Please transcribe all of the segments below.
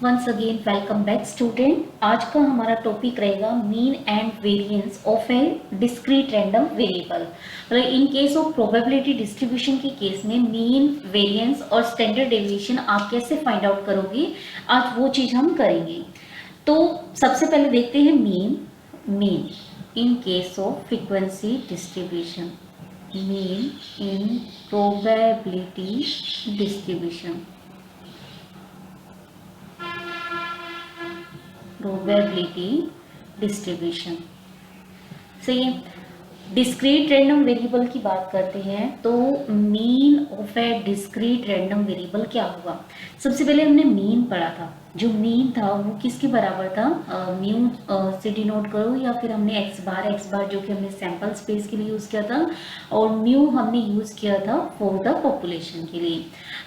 Once again welcome back student. आज का हमारा टॉपिक रहेगा mean and variance of a discrete random variable. मतलब in case of probability distribution के केस में मीन, वेरिएंस और स्टैंडर्ड डेविएशन आप कैसे फाइंड आउट करोगे, आज वो चीज हम करेंगे। तो सबसे पहले देखते हैं mean in case of frequency distribution. Mean in probability distribution, probability distribution. सही है। डिस्क्रीट रैंडम वेरिएबल की बात करते हैं तो mean of a discrete random variable क्या होगा। सबसे पहले हमने मीन पढ़ा था। जो मीन था वो किसके बराबर था, म्यू से डिनोट करो, या फिर हमने एक्स बार जो कि हमने सैंपल स्पेस के लिए यूज किया था, और म्यू हमने यूज किया था फॉर द पॉपुलेशन के लिए।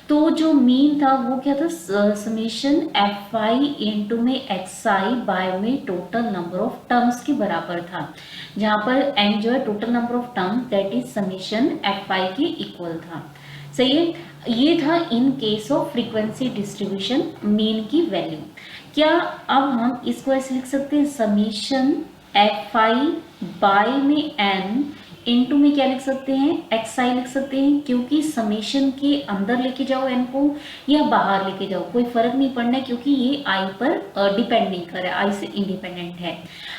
तो जो मीन था वो क्या था, समेशन एफ आई इंटू में एक्स आई बाय में टोटल नंबर ऑफ टर्म्स के बराबर था, जहां पर एन जो है total number of term that is summation F I के इक्वल था। सही है। ये था इन case of frequency distribution mean की वैल्यू। क्या अब हम इसको ऐसे लिख सकते हैं, समेशन एफ आई बाय में एन इनटू में क्या लिख सकते हैं, एक्स आई लिख सकते हैं, क्योंकि समेशन के अंदर लेके जाओ एन को या बाहर लेके जाओ कोई फर्क नहीं पड़ना है, क्योंकि ये आई पर डिपेंड नहीं कर रहा है, आई से इंडिपेंडेंट है।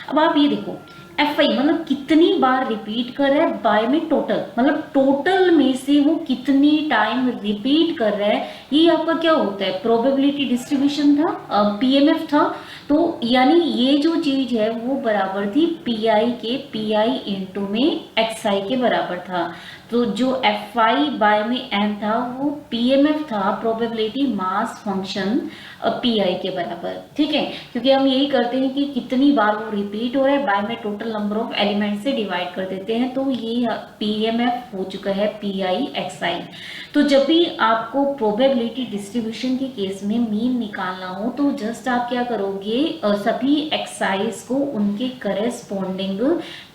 अब आप ये देखो एफ आई मतलब कितनी बार रिपीट कर रहा है, बाय में टोटल मतलब टोटल में से वो कितनी टाइम रिपीट कर रहा है, ये आपका क्या होता है, प्रोबेबिलिटी डिस्ट्रीब्यूशन था, पीएमएफ था। तो यानी ये जो चीज है वो बराबर थी पी आई के, पी आई इंटू में एक्स आई के बराबर था। तो जो एफ आई बाय में एन था वो पीएमएफ था, probability mass function P I के बराबर। ठीक है, क्योंकि हम यही करते हैं कि कितनी बार वो रिपीट हो रहा है, बाय में टोटल नंबर ऑफ एलिमेंट से डिवाइड कर देते हैं। तो ये पीएमएफ हो चुका है पी आई एक्स आई। तो जब भी आपको प्रोबेबिलिटी डिस्ट्रीब्यूशन के केस में मीन निकालना हो तो जस्ट आप क्या करोगे, सभी एक्साइज को उनके करेस्पॉन्डिंग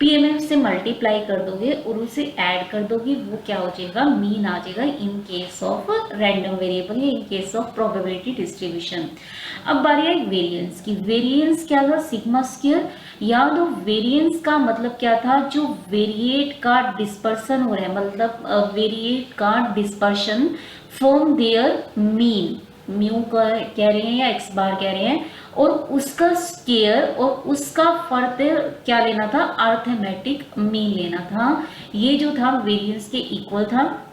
पीएमएफ से मल्टीप्लाई कर दोगे और उसे ऐड कर दोगे, वो क्या हो जाएगा, मीन आ जाएगा in case of random variable या in case of probability distribution. अब बारी आई वेरिएंस की। वेरिएंस क्या था, सिग्मा स्क्वायर। याद हो वेरिएंस का मतलब क्या था, जो वेरिएट का डिस्पर्सन हो रहा है, मतलब वेरिएट का dispersion from there mean, mu कह रहे हैं या एक्स बार कह रहे हैं, और उसका स्केयर और उसका फर्क क्या लेना था, अर्थमेटिक मीन लेना था। ये जो था वेरिएंस के इक्वल था।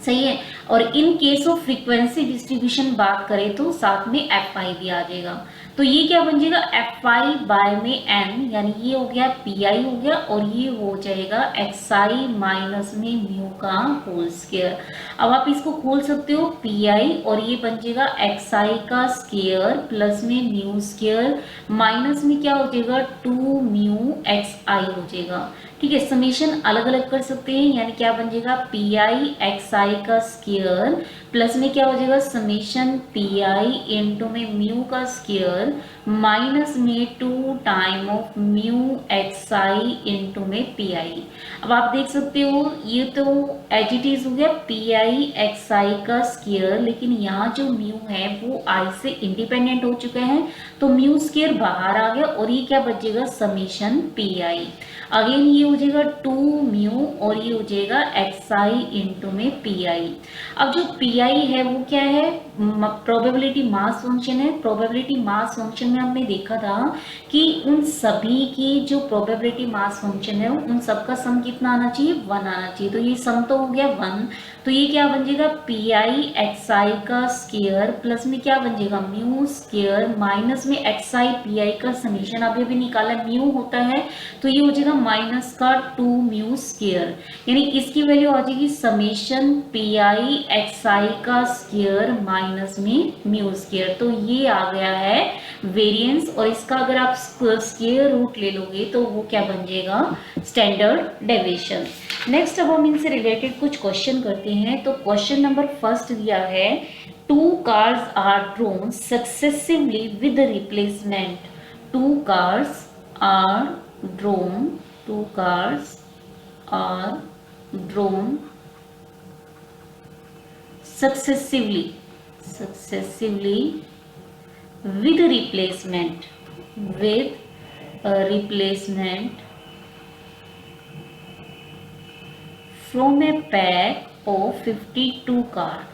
सही है। और इन केस ऑफ फ्रीक्वेंसी डिस्ट्रीब्यूशन बात करें तो साथ में एफ आई भी आ जाएगा। तो ये क्या बन जाएगा, एफ आई बाय में एन, यानी ये हो गया पी आई हो गया, और ये हो जाएगा एक्स आई माइनस में म्यू का होल स्केयर। अब आप इसको खोल सकते हो पी आई, और ये बन जाएगा एक्स आई का स्केयर प्लस में म्यू स्केयर माइनस में क्या हो जाएगा, टू म्यू एक्स आई हो जाएगा। ठीक है, समेशन अलग अलग कर सकते हैं, यानी क्या बन जाएगा, पी आई एक्स आई का स्केयर प्लस में क्या हो जाएगा, समेशन पी आई इंटू में म्यू का स्केयर माइनस में two time of mu X I into में पी आई। अब आप देख सकते हो ये तो एज इट इज हो गया पी आई एक्स आई का स्केयर, लेकिन यहाँ जो म्यू है वो आई से इंडिपेंडेंट हो चुका है, तो म्यू स्केयर बाहर आ गया और ये क्या बचेगा, समेशन पी आई। अगेन ये हो जाएगा टू म्यू और ये हो जाएगा एक्स आई इंटू में पी आई। अब जो पी आई है वो क्या है, प्रोबेबिलिटी मास फंक्शन है। प्रोबेबिलिटी मास फंक्शन में हमने देखा था कि उन सभी की जो प्रोबेबिलिटी मास फंक्शन है उन सबका सम कितना आना चाहिए, 1 आना चाहिए। तो ये सम तो हो गया 1, तो ये क्या बन जाएगा, पी आई एक्स आई का स्केयर प्लस में क्या बन जाएगा, म्यू स्केयर माइनस में एक्स आई पी आई का समेशन अभी अभी निकाला, म्यू होता है तो ये हो जाएगा माइनस का टू म्यू स्केयर, यानी इसकी वैल्यू आ जाएगी समेशन पी आई एक्स आई का स्केयर माइनस में म्यू स्केयर। तो ये आ गया है वेरिएंस, और इसका अगर आप स्क्वायर रूट ले लोगे तो वो क्या बन जाएगा, स्टैंडर्ड डेविएशन। नेक्स्ट अब हम इनसे रिलेटेड कुछ क्वेश्चन करते हैं। तो क्वेश्चन नंबर फर्स्ट दिया है, two cars are drawn successively with replacement. Two cars are drawn, two cars are drawn successively with replacement from a pack of 52 cards,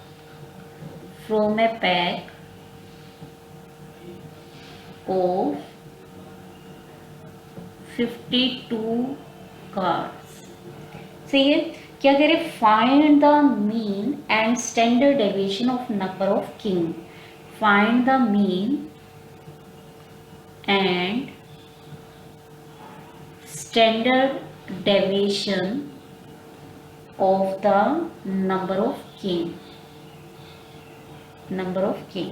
from a pack of 52 cards। सही है। क्या कह रहे, find the mean and standard deviation of number of king, find the mean and standard deviation of the number of king, number of king।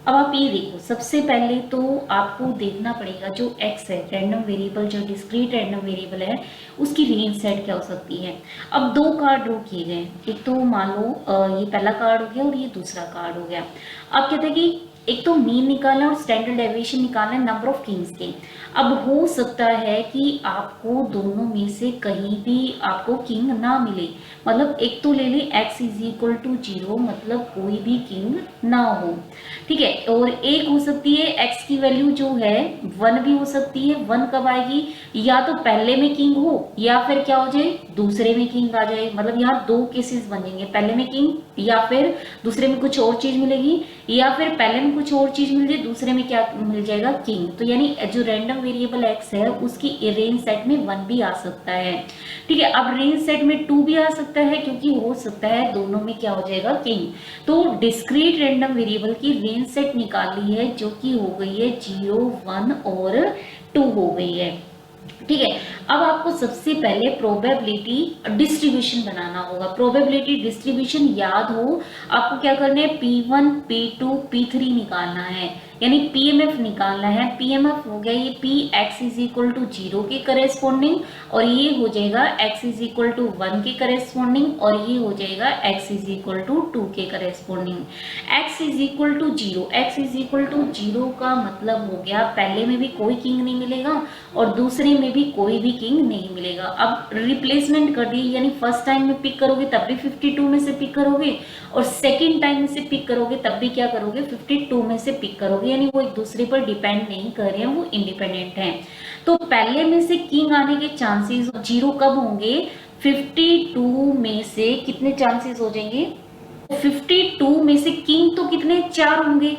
अब आप ये देखो, सबसे पहले तो आपको देखना पड़ेगा जो x है, रैंडम वेरिएबल, जो डिस्क्रीट रैंडम वेरिएबल है, उसकी रेंज सेट क्या हो सकती है। अब दो कार्ड ड्रॉ किए गए, एक तो मान लो ये पहला कार्ड हो गया और ये दूसरा कार्ड हो गया। अब कहते हैं कि एक तो मीन निकालना और स्टैंडर्ड डेविएशन निकालना है नंबर ऑफ किंग्स के। अब हो सकता है कि आपको दोनों में से कहीं भी आपको किंग ना मिले, मतलब एक तो ले ले x इज इक्वल टू 0, मतलब कोई भी किंग ना हो, ठीक है। और एक हो सकती है x की वैल्यू जो है 1 भी हो सकती है। 1 कब आएगी, या तो पहले में किंग हो या फिर क्या हो जाए, दूसरे में किंग आ जाए। मतलब यहाँ दो केसेस बन जाएंगे, पहले में किंग या फिर दूसरे में कुछ और चीज मिलेगी, या फिर पहले में कुछ और चीज मिल जाए, दूसरे में क्या मिल जाएगा, किंग। तो यानी जो रैंडम वेरिएबल x है उसकी रेंज सेट में 1 भी आ सकता है, ठीक है। अब रेंज सेट में 2 भी आ सकता है, क्योंकि हो सकता है दोनों में क्या हो जाएगा, किंग। तो डिस्क्रीट रैंडम वेरिएबल की रेंज सेट निकाल ली है, जो कि हो गई है 0, 1 और 2 हो गई है, ठीक है। अब आपको सबसे पहले प्रोबेबिलिटी डिस्ट्रीब्यूशन बनाना होगा। प्रोबेबिलिटी डिस्ट्रीब्यूशन याद हो, आपको क्या करना है, P1, P2, P3 निकालना है, यानी PMF निकालना है। PMF हो गया ये Px इज इक्वल टू 0 के करेस्पॉन्डिंग, और ये हो जाएगा x इज इक्वल टू 1 के करेस्पॉन्डिंग, और ये हो जाएगा x इज इक्वल टू 2 के corresponding. x is equal to 0, x is equal to 0 का मतलब हो गया पहले में भी कोई किंग नहीं मिलेगा और दूसरे में भी कोई भी किंग नहीं मिलेगा। अब रिप्लेसमेंट कर दिए, यानी फर्स्ट टाइम में पिक करोगे तब भी 52 में से पिक करोगे, और सेकेंड टाइम में से पिक करोगे तब भी क्या करोगे, 52 में से पिक करोगे, यानी वो एक दूसरे पर डिपेंड नहीं कर रहे हैं, वो इंडिपेंडेंट हैं। तो पहले में से किंग आने के चांसेस 0 कब होंगे, 52 में से कितने चांसेस हो जाएंगे, 52 में से किंग तो कितने, 4 होंगे।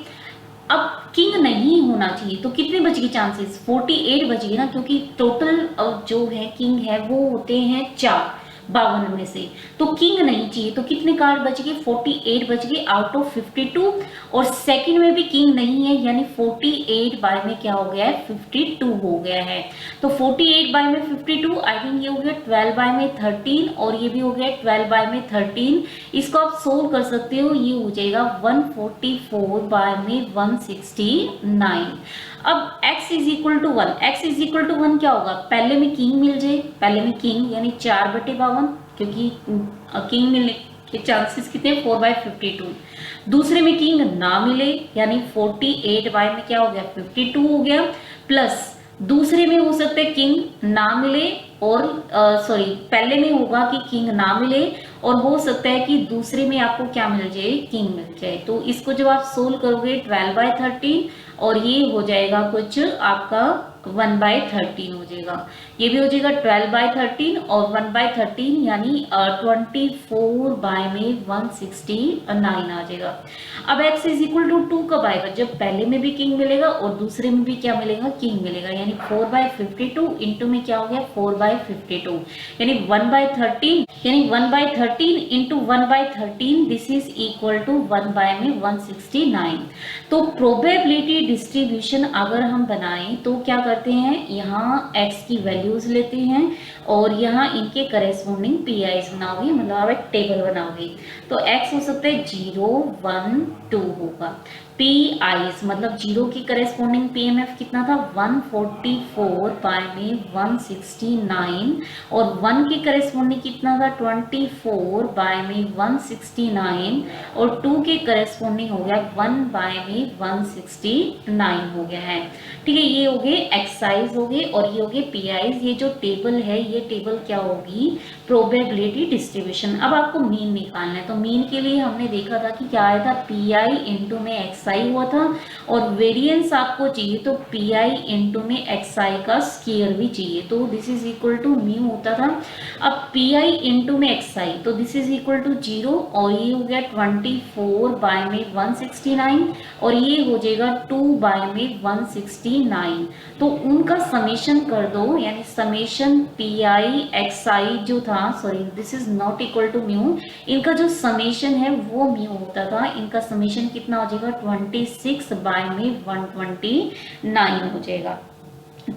अब किंग नहीं होना चाहिए तो कितने बच गए चांसेस, 48 बच गए ना, क्योंकि टोटल जो है किंग है वो होते हैं 4 52 में से, तो किंग नहीं चाहिए, तो कितने कार्ड बच गए, 48 बच गए आउट ऑफ 52, और सेकंड में भी किंग नहीं है, यानी 48 बाय में क्या हो गया है, 52 हो गया है। तो 48 बाय में 52, आई थिंक ये हो गया 12 बाय में 13, और ये भी हो गया 12 बाय में 13। इसको आप सोल्व कर सकते हो, ये हो जाएगा 144 बाय में 169। अब x is equal to 1, x is equal to 1 क्या होगा, पहले में किंग मिल जाए, पहले में किंग यानी 4/52, क्योंकि किंग मिलने के चांसेस कितने, 4/52। दूसरे में किंग ना मिले, यानी 48 बाय में क्या हो गया, 52 हो गया, प्लस दूसरे में हो सकता है किंग ना मिले, और सॉरी पहले में होगा कि किंग ना मिले, और हो सकता है कि दूसरे में आपको क्या मिल जाए, किंग मिल जाए। तो इसको जब आप सोल्व करोगे 12/13, और ये हो जाएगा कुछ आपका 1/13 हो जाएगा, ये भी हो जाएगा 12/13 और 1/13, यानी 24 बाय में 169 आ जाएगा। अब x इज इक्वल टू 2 कब आएगा, जब पहले में भी किंग मिलेगा और दूसरे में भी क्या मिलेगा, किंग मिलेगा, यानी 4/52 इंटू में क्या हो गया, 4/52, यानी 1/13, यानी 1/13 into 1/13, this is equal to 1 by में 169। तो प्रोबेबिलिटी डिस्ट्रीब्यूशन अगर हम बनाएं तो क्या करते हैं, यहाँ x की वैल्यूज लेते हैं और यहाँ इनके करेस्पॉन्डिंग PIs बनाओगे, मतलब आप एक टेबल बनाओगे। तो x हो सकता है 0, 1, 2 होगा। PIs मतलब 0 की करेस्पॉन्डिंग PMF कितना था, 144 बाय में 169, और 1 की करेस्पॉन्डिंग कितना था, 24 बाय में 169, और 2 के करेस्पॉन्डिंग हो गया 1 बाय में 169 हो गया है, ठीक है। ये हो गए एक्साइज हो गए और ये हो गए PIs। ये जो टेबल है ये टेबल क्या होगी, प्रोबेबिलिटी डिस्ट्रीब्यूशन। अब आपको मीन निकालना है, तो मीन के लिए हमने देखा था कि क्या आया था, PI इंटू में x xi हुआ था, और वेरिएंस आपको चाहिए तो pi इंटू में xi का स्क्वायर भी चाहिए, तो this is equal to mu होता था। अब pi इंटू में xi, तो दिस इज इक्वल टू 0, और ये हो गया 24 बाय में 169, और ये हो जाएगा 2 बाय में 169। तो उनका समेशन कर दो, यानी समेशन pi xi जो था, sorry this is not equal to mu, इनका जो समेशन है वो म्यू होता था, इनका समेशन कितना हो जाएगा 26 बाय में 129 हो जाएगा।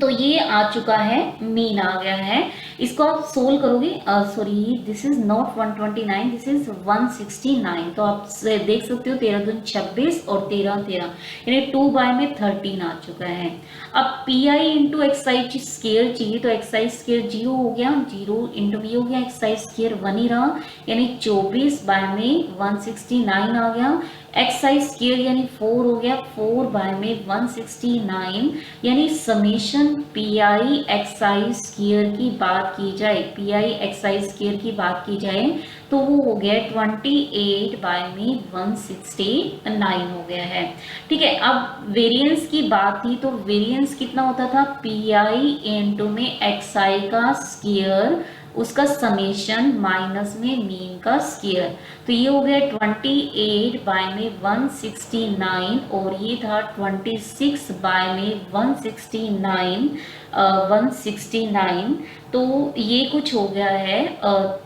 तो ये आ चुका है, मीन आ गया है। इसको आप सोल्व करोगे, sorry this is not 129, this is 169। तो आप देख सकते हो 13 दूनी 26 और 13 13, यानी 2 बाय में 13 आ चुका है। अब pi इंटू xi स्क्वायर चाहिए, तो xi स्क्वायर 0 हो गया, 0 इंटू भी हो गया, xi स्क्वायर 1 ही रहा, यानी 24 बाय में 169 आ गया। xi स्क्वायर यानी 4 हो गया, 4 बाय में 169, यानी समेशन pi xi स्क्वायर की बात की जाए, pi xi स्क्वायर की बात की जाए तो वो हो गया 28 बाय में 169 हो गया है। ठीक है, अब वेरिएंस की बात थी, तो वेरिएंस कितना होता था pi इंटू में xi का स्क्वायर, उसका समेशन माइनस में मीन का स्क्वायर, तो ये हो गया 28 बाय में 169, और ये था 26 बाय में 169, तो ये कुछ हो गया है,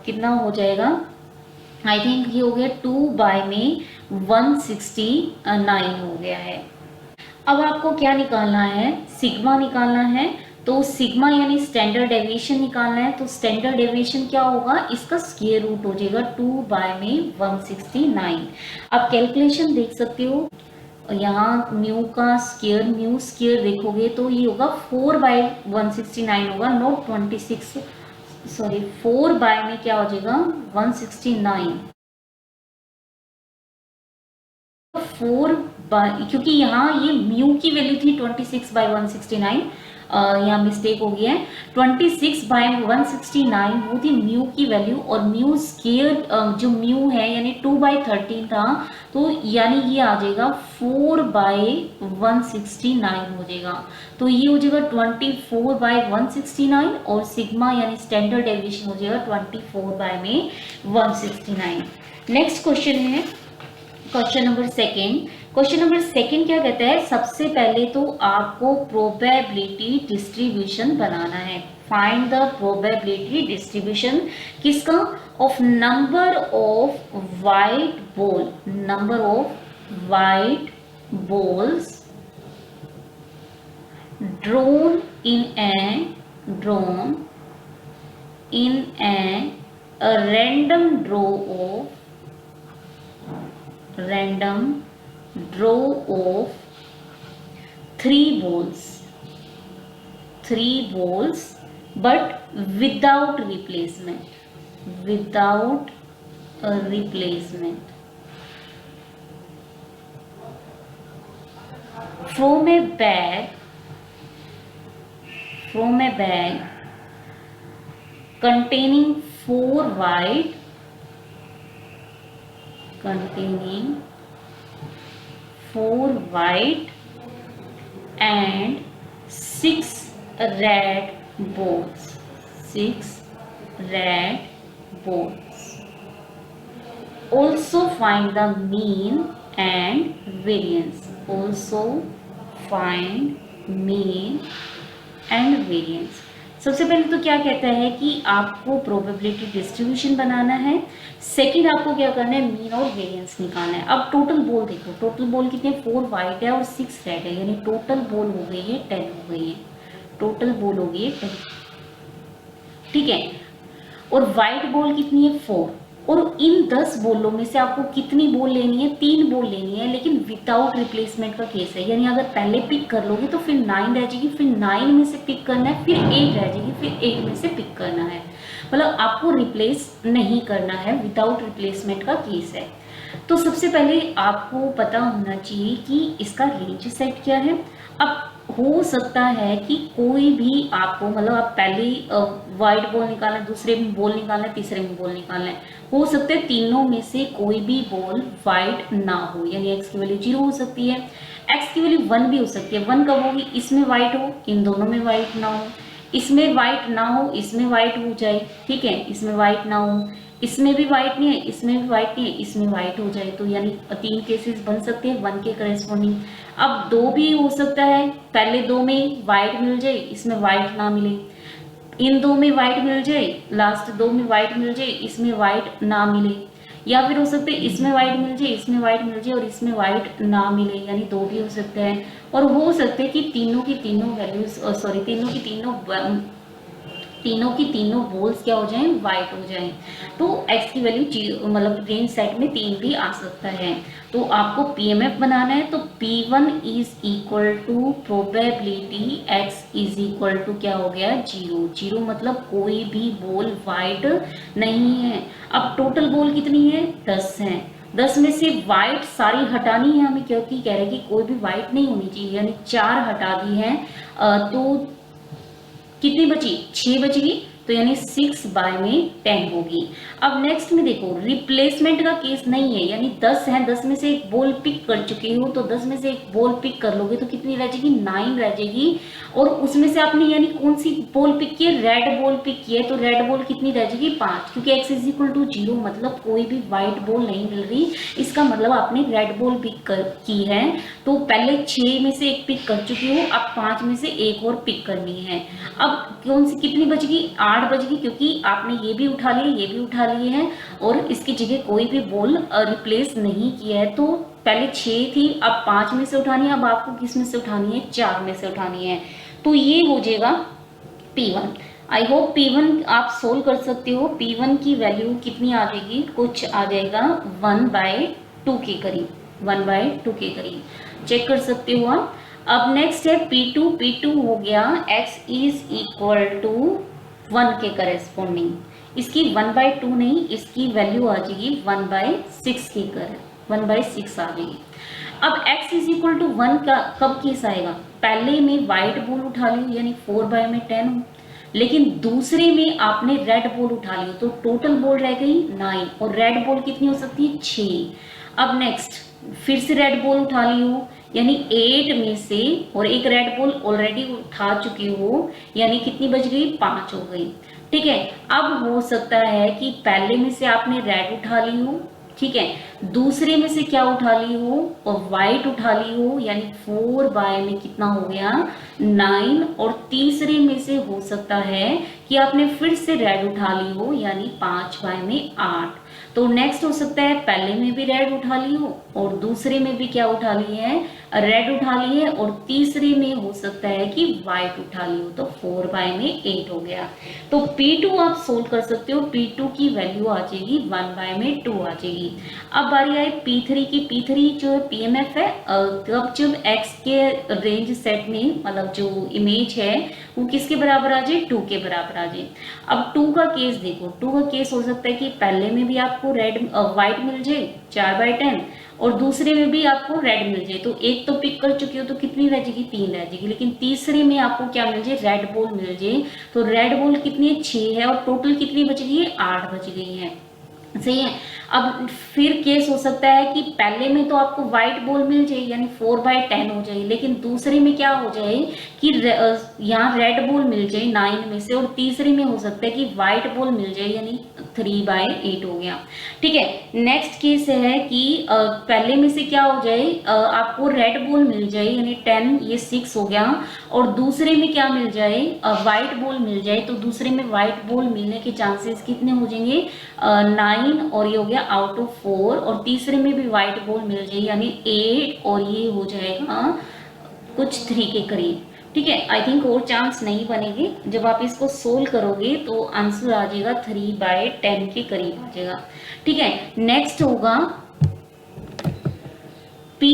कितना हो जाएगा, आई थिंक ये हो गया 2 बाय में 169 हो गया है। अब आपको क्या निकालना है, सिग्मा निकालना है, तो सिग्मा यानी स्टैंडर्ड डेविएशन निकालना है, तो स्टैंडर्ड डेविएशन क्या होगा, इसका स्क्वायर रूट हो जाएगा 2 बाय में 169। आप कैलकुलेशन देख सकते हो, यहाँ म्यू का स्क्वायर, म्यू स्क्वायर देखोगे तो ये होगा 4 बाय 169 होगा, नॉट 26, सॉरी 4 बाय में क्या हो जाएगा 169, 4 बाय, क्योंकि यहाँ ये म्यू की वैल्यू थी 26 बाय 169, यहाँ मिस्टेक हो गई है, 26 बाय 169 वो थी म्यू की वैल्यू, और म्यू स्क्वायर जो म्यू है यानी 2 बाय 13 था, तो यानी ये आ जाएगा 4 बाय 169 हो जाएगा, तो ये हो जाएगा 24 बाय 169, और सिग्मा यानी स्टैंडर्ड डेविएशन हो जाएगा 24 बाय में 169। नेक्स्ट क्वेश्चन है question number second. Question number second क्या कहता है, सबसे पहले तो आपको प्रोबेबिलिटी डिस्ट्रीब्यूशन बनाना है। फाइंड द प्रोबेबिलिटी डिस्ट्रीब्यूशन किसका, of number of white ball, number of white balls drawn in a random draw of 3 balls but without a replacement from a bag containing 4 white and 6 red balls. Also find the mean and variance. सबसे पहले तो क्या कहता है कि आपको probability distribution बनाना है। Second आपको क्या करना है, मीन और वेरिएंस निकालना है। अब टोटल बॉल देखो, टोटल बॉल कितने, 4 वाइट है और 6 रेड है, यानी टोटल बॉल हो गई है 10 हो गई है, टोटल बॉल हो गई है 10, ठीक है। और वाइट बॉल कितनी है 4, और इन 10 बॉलों में से आपको कितनी बॉल लेनी है, 3 बॉल लेनी है, लेकिन विदाउट रिप्लेसमेंट का केस है, यानी अगर पहले पिक कर लोगे तो फिर 9 रह जाएगी, फिर 9 में से पिक करना है, फिर 8 रह जाएगी, फिर 8 में से पिक करना है, मतलब आपको रिप्लेस नहीं करना है, विदाउट रिप्लेसमेंट का केस है। तो सबसे पहले आपको पता होना चाहिए कि इसका रेंज सेट क्या है। अब हो सकता है कि कोई भी आपको, मतलब आप पहले वाइट बॉल निकालें, दूसरे में बॉल निकालें, तीसरे में बॉल निकालें, हो सकता है तीनों में से कोई भी बॉल वाइट ना हो, यानी एक्स की वैल्यू 0 हो सकती है। एक्स की वैल्यू 1 भी हो सकती है। 1 कब होगी? इसमें वाइट हो, इन दोनों में वाइट ना हो, इसमें वाइट ना हो, इसमें वाइट हो जाए, ठीक है, इसमें वाइट ना हो, इसमें भी वाइट नहीं है, इसमें भी वाइट नहीं है, इसमें वाइट हो जाए, तो यानी 3 केसेस बन सकते हैं 1 के करेस्पॉन्डिंग। अब 2 भी हो सकता है, पहले 2 में वाइट मिल जाए, इसमें वाइट ना मिले, इन 2 में वाइट मिल जाए, लास्ट 2 में वाइट मिल जाए, इसमें वाइट ना मिले, या फिर हो सकता है इसमें वाइट मिल जाए, इसमें वाइट मिल जाए और इसमें वाइट ना मिले, यानी 2 भी हो सकते हैं। और हो सकते हैं कि तीनों की तीनों वैल्यूज, सॉरी, तीनों की तीनों बोल्स क्या हो जाएं? वाइट हो जाएं। तो x की वैल्यू मतलब रेंज सेट में 3 भी आ सकता है। तो आपको पीएमएफ बनाना है, तो P1 is equal to probability x is equal to क्या हो गया? 0। 0 मतलब कोई भी बोल वाइट नहीं है। अब टोटल बोल कितनी है? 10 है। 10 में से वाइट सारी हटानी है हमें, क्योंकि कह रहे हैं कि कोई भी वाइट नहीं होनी चाहिए, यानी 4 हटा दी है। तो कितनी बची? 6 बचेगी, तो यानी 6 बाय में 10 होगी। अब नेक्स्ट में देखो, रिप्लेसमेंट का केस नहीं है, यानी 10 है, 10 में से एक बॉल पिक कर चुके हो, तो 10 में से एक बॉल पिक कर लोगे तो कितनी रह जाएगी? 9 रह जाएगी। और उसमें से आपने यानी कौन सी बॉल पिक की है? रेड बॉल पिक की है, तो रेड बॉल कितनी रह जाएगी? 5, क्योंकि x इज इक्वल टू 0 मतलब कोई भी व्हाइट बॉल नहीं मिल रही, इसका मतलब आपने रेड बॉल पिक की है। तो पहले 6 में से एक पिक कर चुकी हो, अब 5 में से एक और पिक करनी है। अब कौन सी कितनी बचेगी? 8 बचेगी, क्योंकि आपने ये भी उठा लिए, ये भी उठा लिए हैं और इसकी जगह कोई भी बॉल रिप्लेस नहीं किया है। तो पहले 6 थी, अब 5 में से उठानी है, अब आपको किस में से उठानी है? 4 में से उठानी है। तो ये हो जाएगा P1। आई होप P1 आप सोल्व कर सकते हो। P1 की वैल्यू कितनी आ जाएगी? कुछ आ जाएगा 1/2 के करीब, 1/2 के करीब, चेक कर सकते हो आप। अब नेक्स्ट है P2। P2 हो गया x इज इक्वल टू 1 के करेस्पॉन्डिंग। इसकी 1/2 नहीं, इसकी वैल्यू आ जाएगी 1/6 के कर, 1/6 आ जाएगी। अब x इज इक्वल टू 1 का कब केस आएगा? पहले में व्हाइट बॉल उठा ली, यानी 4 बाय में 10 हो, लेकिन दूसरे में आपने रेड बॉल उठा ली, तो टोटल बॉल रह गई 9 और रेड बॉल कितनी हो सकती है? 6। अब नेक्स्ट फिर से रेड बॉल उठा ली हो, यानी 8 में से, और एक रेड बॉल ऑलरेडी उठा चुकी हो, यानी कितनी बच गई? 5 हो गई, ठीक है। अब हो सकता है कि पहले में से आपने रेड उठा ली हो, ठीक है, दूसरे में से क्या उठा ली हो? और व्हाइट उठा ली हो, यानी 4 बाय में कितना हो गया? 9। और तीसरे में से हो सकता है कि आपने फिर से रेड उठा ली हो, यानी 5 बाय में 8। तो नेक्स्ट हो सकता है पहले में भी रेड उठा ली हो और दूसरे में भी क्या उठा ली है? रेड उठा ली है, और तीसरे में हो सकता है कि व्हाइट उठा ली हो, तो 4 बाय में 8 हो गया। तो P2 आप सोल्व कर सकते हो। P2 की वैल्यू आ जाएगी 1 बाय में 2 आ जाएगी। अब बारी आई P3 की। P3 जो है PMF है, तब जब x के रेंज सेट में, मतलब जो इमेज है वो किसके बराबर आ जाए? 2 के बराबर आ जाए। अब 2 का केस देखो, 2 का केस हो सकता है कि पहले में भी आपको रेड व्हाइट मिल जाए 4/10, और दूसरे में भी आपको रेड मिल जाए, तो एक तो पिक कर चुकी हो, तो कितनी रह जाएगी? 3 रह जाएगी। लेकिन तीसरे में आपको क्या मिल जाए? रेड बॉल मिल जाए, तो रेड बॉल कितनी है? 6 है, और टोटल कितनी बच गई है? 8 बच गई है, सही है। अब फिर केस हो सकता है कि पहले में तो आपको व्हाइट बॉल मिल जाए, यानी 4/10 हो जाए, लेकिन दूसरे में क्या हो जाए कि यहाँ रेड बॉल मिल जाए 9 में से, और तीसरे में हो सकता है कि व्हाइट बॉल मिल जाए, यानी 3/8 हो गया, ठीक है। नेक्स्ट केस है कि पहले में से क्या हो जाए? आपको रेड बॉल मिल जाए, यानी 10, ये 6 हो गया, और दूसरे में क्या मिल जाए? व्हाइट बॉल मिल जाए, तो दूसरे में व्हाइट बॉल मिलने के चांसेस कितने हो जाएंगे? 9, और ये हो गया आउट ऑफ 4, और तीसरे में भी व्हाइट बॉल मिल जाए, यानी 8, और ये हो जाएगा कुछ 3 के करीब, ठीक है। आई थिंक और चांस नहीं बनेगी। जब आप इसको सोल्व करोगे तो आंसर आ जाएगा 3/10 के करीब आ जाएगा, ठीक है। नेक्स्ट होगा P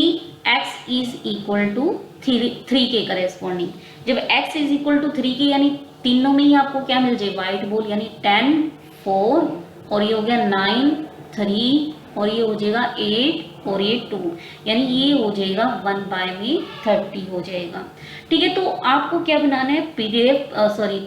x is equal to 3 के करेस्पॉन्डिंग। जब x इज इक्वल टू 3 के, यानी तीनों में ही आपको क्या मिल जाए? व्हाइट बॉल, यानी 10, 4, और ये हो गया 9, 3, और ये हो जाएगा 8, और ये 2, यानी ये हो जाएगा 1/30 हो जाएगा। ठीक है, तो आपको क्या बनाना है, पीडीएफ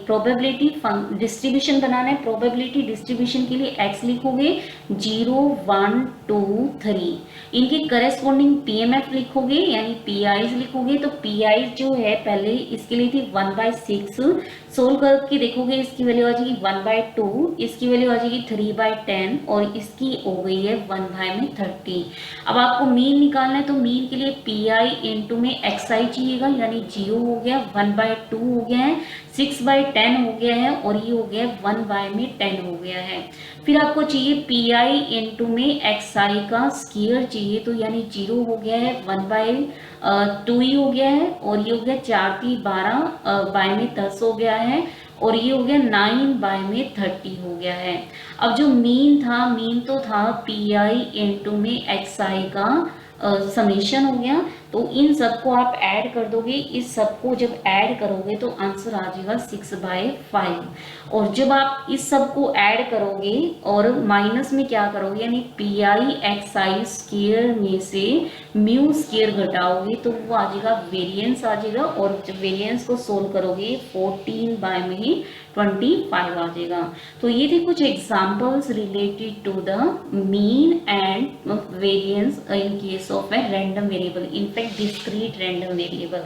प्रोबेबिलिटी डिस्ट्रीब्यूशन बनाना है। प्रोबेबिलिटी डिस्ट्रीब्यूशन के लिए x लिखोगे 0 1 2 3, इनके करेस्पॉन्डिंग पीएमएफ लिखोगे यानी पीआईज लिखोगे। तो पीआईज जो है पहले इसके लिए थी 1/6, सोल्व करके देखोगे इसकी वैल्यू आ जाएगी 1/2, इसकी वैल्यू आ जाएगी 3/10 और इसकी हो गई है 1/30। अब आपको मीन निकालना है, तो मीन के लिए पी आई इंटू में एक्स आई चाहिएगा, यानी 0 हो गया, 1/2 हो गया है, 6/10 हो गया है और ये हो गया 1/10 हो गया है। फिर आपको चाहिए पी आई इंटू में एक्स आई का स्क्वायर चाहिए, तो यानी 0 हो गया है, 1/2 ही हो गया है और ये हो गया 4 3 12 बाय में 10 हो गया है और ये हो गया 9/30 हो गया है। अब जो मीन था, मीन तो था पी आई इंटू में एक्स आई का समेशन हो गया। तो इन सबको आप ऐड कर दोगे, इस सबको जब ऐड करोगे तो आंसर आ जाएगा 6/5। और जब आप इस सबको ऐड करोगे और माइनस में क्या करोगे, यानी P I x I square में से म्यू स्क्वायर घटाओगे तो वो आ जाएगा वेरिएंस आ जाएगा। और जब वेरिएंस को सोल्व करोगे 14/25 आ जाएगा। तो ये थे कुछ examples related to the mean and variance in case of a random variable, in fact discrete random variable.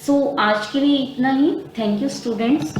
So आज के लिए इतना ही। Thank you students.